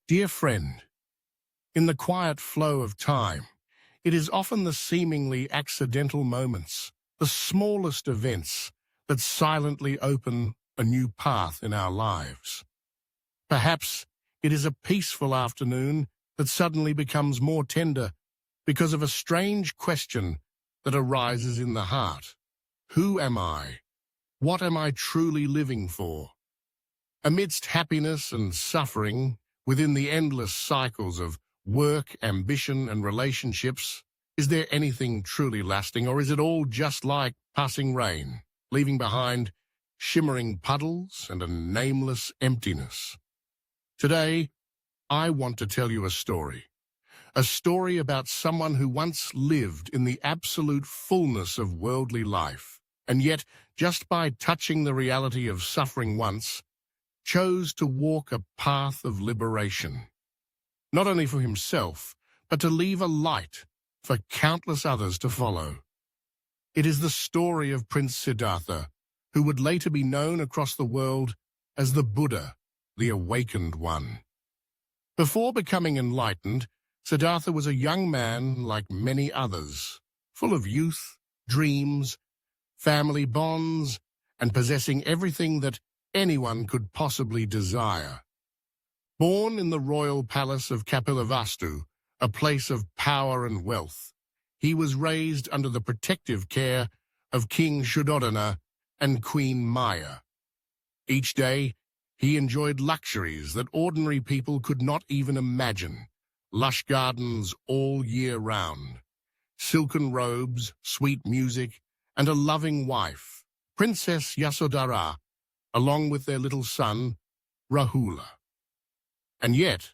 Dear friend, in the quiet flow of time, it is often the seemingly accidental moments, the smallest events, that silently open a new path in our lives. Perhaps it is a peaceful afternoon that suddenly becomes more tender because of a strange question that arises in the heart. Who am I? What am I truly living for? Amidst happiness and suffering, within the endless cycles of work, ambition, and relationships, is there anything truly lasting, or is it all just like passing rain, leaving behind shimmering puddles and a nameless emptiness? Today, I want to tell you a story about someone who once lived in the absolute fullness of worldly life, and yet, just by touching the reality of suffering once, chose to walk a path of liberation, not only for himself, but to leave a light for countless others to follow. It is the story of Prince Siddhartha, who would later be known across the world as the Buddha, the Awakened One. Before becoming enlightened, Siddhartha was a young man like many others, full of youth, dreams, family bonds, and possessing everything that anyone could possibly desire. Born in the royal palace of Kapilavastu, a place of power and wealth, he was raised under the protective care of King Shuddhodana and Queen Maya. Each day, he enjoyed luxuries that ordinary people could not even imagine: lush gardens all year round, silken robes, sweet music, and a loving wife, Princess Yasodhara, along with their little son, Rahula. And yet,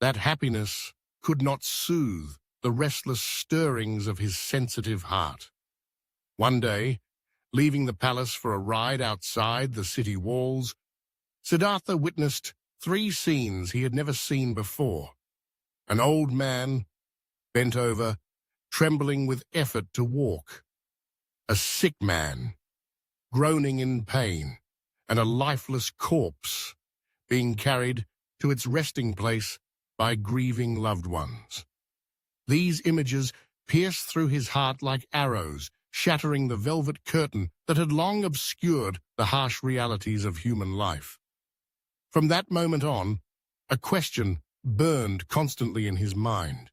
that happiness could not soothe the restless stirrings of his sensitive heart. One day, leaving the palace for a ride outside the city walls, Siddhartha witnessed three scenes he had never seen before. An old man, bent over, trembling with effort to walk. A sick man, groaning in pain, and a lifeless corpse being carried to its resting place by grieving loved ones. These images pierced through his heart like arrows, shattering the velvet curtain that had long obscured the harsh realities of human life. From that moment on, a question burned constantly in his mind.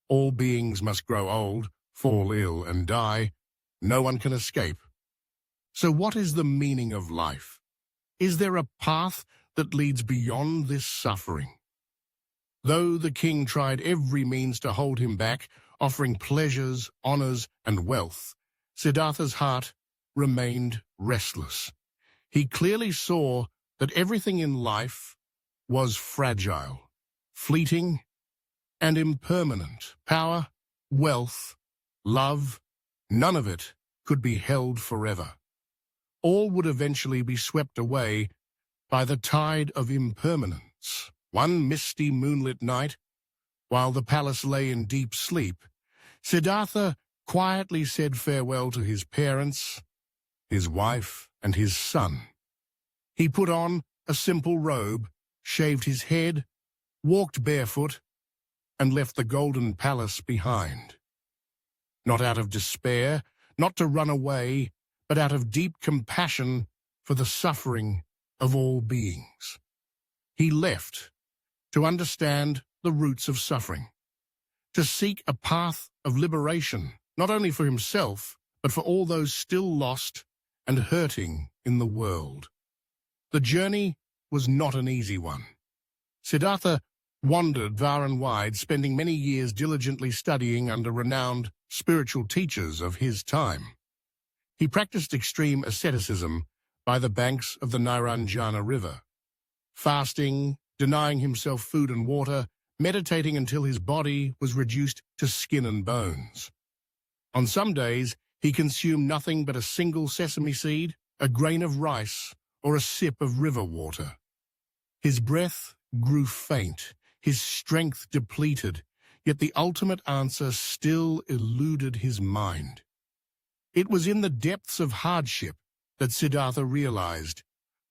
All beings must grow old, fall ill, and die. No one can escape. So what is the meaning of life? Is there a path that leads beyond this suffering? Though the king tried every means to hold him back, offering pleasures, honors, and wealth, Siddhartha's heart remained restless. He clearly saw that everything in life was fragile, fleeting, and impermanent. Power, wealth, love, none of it could be held forever. All would eventually be swept away by the tide of impermanence. One misty moonlit night, while the palace lay in deep sleep, Siddhartha quietly said farewell to his parents, his wife, and his son. He put on a simple robe, shaved his head, walked barefoot, and left the golden palace behind. Not out of despair, not to run away, but out of deep compassion for the suffering of all beings. He left to understand the roots of suffering, to seek a path of liberation, not only for himself, but for all those still lost and hurting in the world. The journey was not an easy one. Siddhartha wandered far and wide, spending many years diligently studying under renowned spiritual teachers of his time. He practiced extreme asceticism by the banks of the Niranjana River, fasting, denying himself food and water, meditating until his body was reduced to skin and bones. On some days, he consumed nothing but a single sesame seed, a grain of rice, or a sip of river water. His breath grew faint, his strength depleted, yet the ultimate answer still eluded his mind. It was in the depths of hardship that Siddhartha realized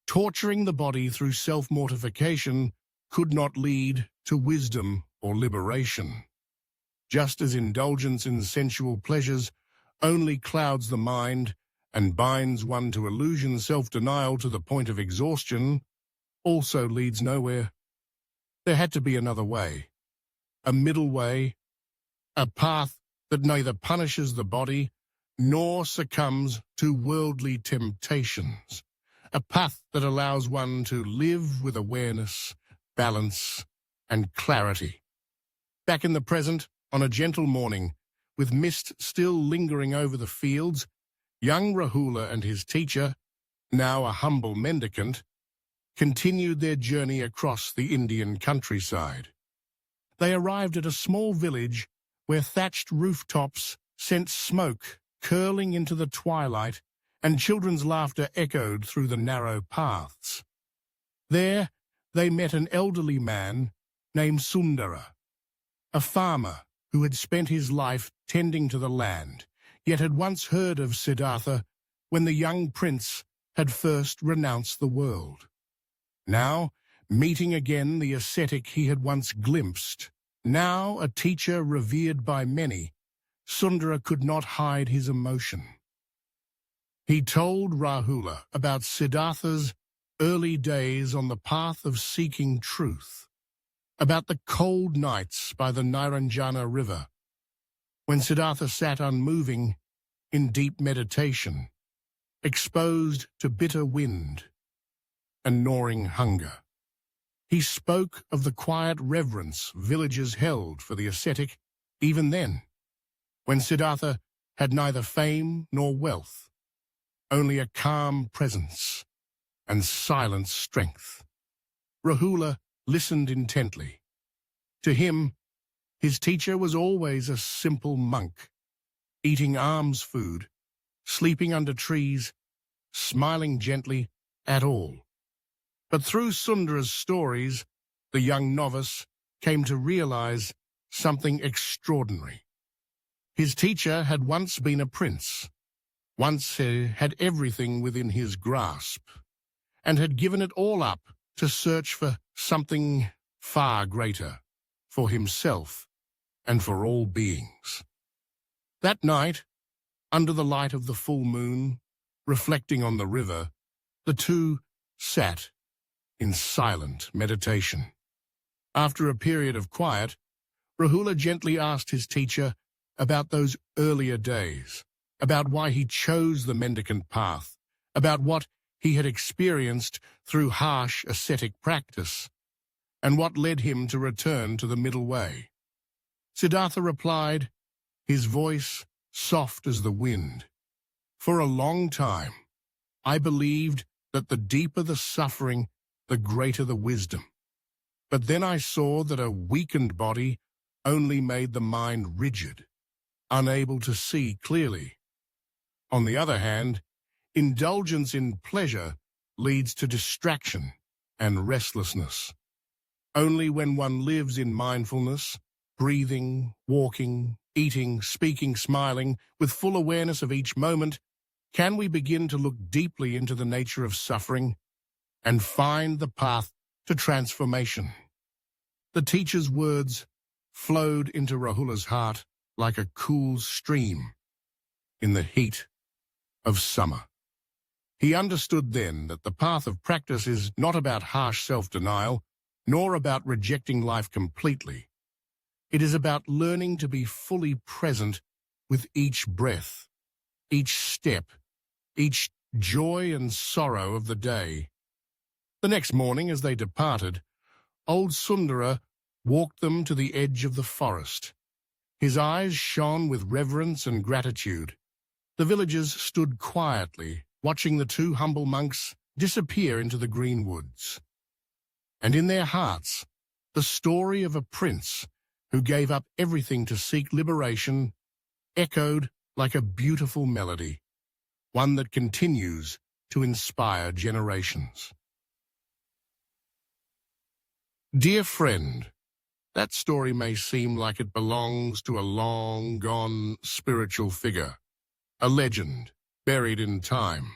torturing the body through self-mortification could not lead to wisdom or liberation. Just as indulgence in sensual pleasures only clouds the mind and binds one to illusion, self-denial to the point of exhaustion also leads nowhere. There had to be another way, a middle way, a path that neither punishes the body nor succumbs to worldly temptations, a path that allows one to live with awareness, balance, and clarity. Back in the present, on a gentle morning, with mist still lingering over the fields, young Rahula and his teacher, now a humble mendicant, continued their journey across the Indian countryside. They arrived at a small village where thatched rooftops sent smoke curling into the twilight and children's laughter echoed through the narrow paths. There, they met an elderly man named Sundara, a farmer who had spent his life tending to the land, yet had once heard of Siddhartha when the young prince had first renounced the world. Now, meeting again the ascetic he had once glimpsed, now a teacher revered by many, Sundara could not hide his emotion. He told Rahula about Siddhartha's early days on the path of seeking truth, about the cold nights by the Niranjana river, when Siddhartha sat unmoving in deep meditation, exposed to bitter wind and gnawing hunger. He spoke of the quiet reverence villagers held for the ascetic even then, when Siddhartha had neither fame nor wealth, only a calm presence and silent strength. Rahula listened intently. To him, his teacher was always a simple monk, eating alms food, sleeping under trees, smiling gently at all. But through Sundara's stories, the young novice came to realize something extraordinary. His teacher had once been a prince, once had everything within his grasp, and had given it all up to search for something far greater, for himself and for all beings. That night, under the light of the full moon, reflecting on the river, the two sat in silent meditation. After a period of quiet, Rahula gently asked his teacher about those earlier days, about why he chose the mendicant path, about what he had experienced through harsh ascetic practice, and what led him to return to the middle way. Siddhartha replied, his voice soft as the wind, "For a long time, I believed that the deeper the suffering, the greater the wisdom. But then I saw that a weakened body only made the mind rigid, unable to see clearly. On the other hand, indulgence in pleasure leads to distraction and restlessness. Only when one lives in mindfulness, breathing, walking, eating, speaking, smiling, with full awareness of each moment, can we begin to look deeply into the nature of suffering and find the path to transformation." The teacher's words flowed into Rahula's heart like a cool stream in the heat of summer. He understood then that the path of practice is not about harsh self-denial, nor about rejecting life completely. It is about learning to be fully present with each breath, each step, each joy and sorrow of the day. The next morning, as they departed, old Sundara walked them to the edge of the forest. His eyes shone with reverence and gratitude. The villagers stood quietly, watching the two humble monks disappear into the green woods. And in their hearts, the story of a prince who gave up everything to seek liberation echoed like a beautiful melody, one that continues to inspire generations. Dear friend, that story may seem like it belongs to a long-gone spiritual figure, a legend buried in time.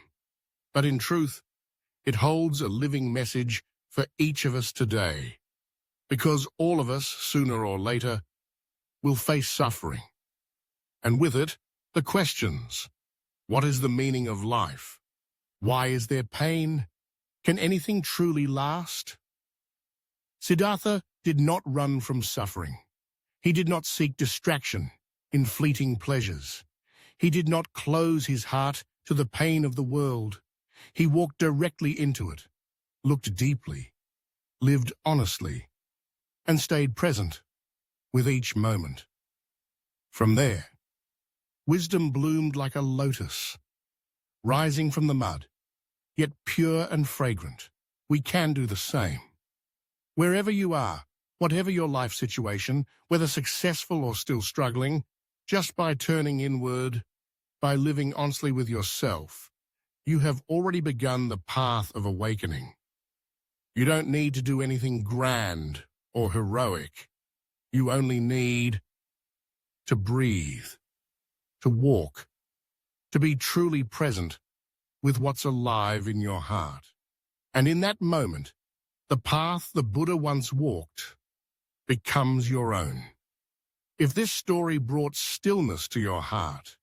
But in truth, it holds a living message for each of us today. because all of us, sooner or later, will face suffering. And with it, the questions. What is the meaning of life? Why is there pain? Can anything truly last? Siddhartha did not run from suffering. He did not seek distraction in fleeting pleasures. He did not close his heart to the pain of the world. He walked directly into it, looked deeply, lived honestly, and stayed present with each moment. From there, wisdom bloomed like a lotus, rising from the mud, yet pure and fragrant. We can do the same. Wherever you are, whatever your life situation, whether successful or still struggling, just by turning inward, by living honestly with yourself, you have already begun the path of awakening. You don't need to do anything grand or heroic. You only need to breathe, to walk, to be truly present with what's alive in your heart. And in that moment, the path the Buddha once walked becomes your own. If this story brought stillness to your heart,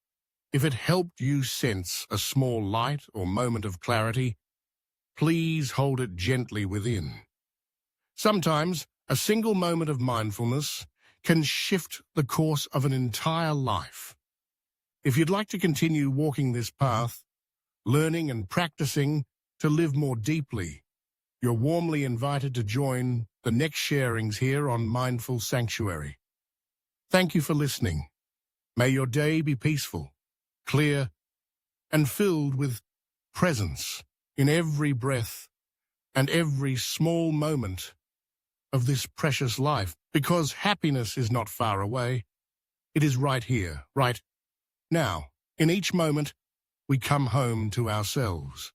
if it helped you sense a small light or moment of clarity, please hold it gently within. Sometimes, a single moment of mindfulness can shift the course of an entire life. If you'd like to continue walking this path, learning and practicing to live more deeply, you're warmly invited to join the next sharings here on Mindful Sanctuary. Thank you for listening. May your day be peaceful, clear, and filled with presence in every breath and every small moment of this precious life, because happiness is not far away. It is right here, right now. In each moment, we come home to ourselves.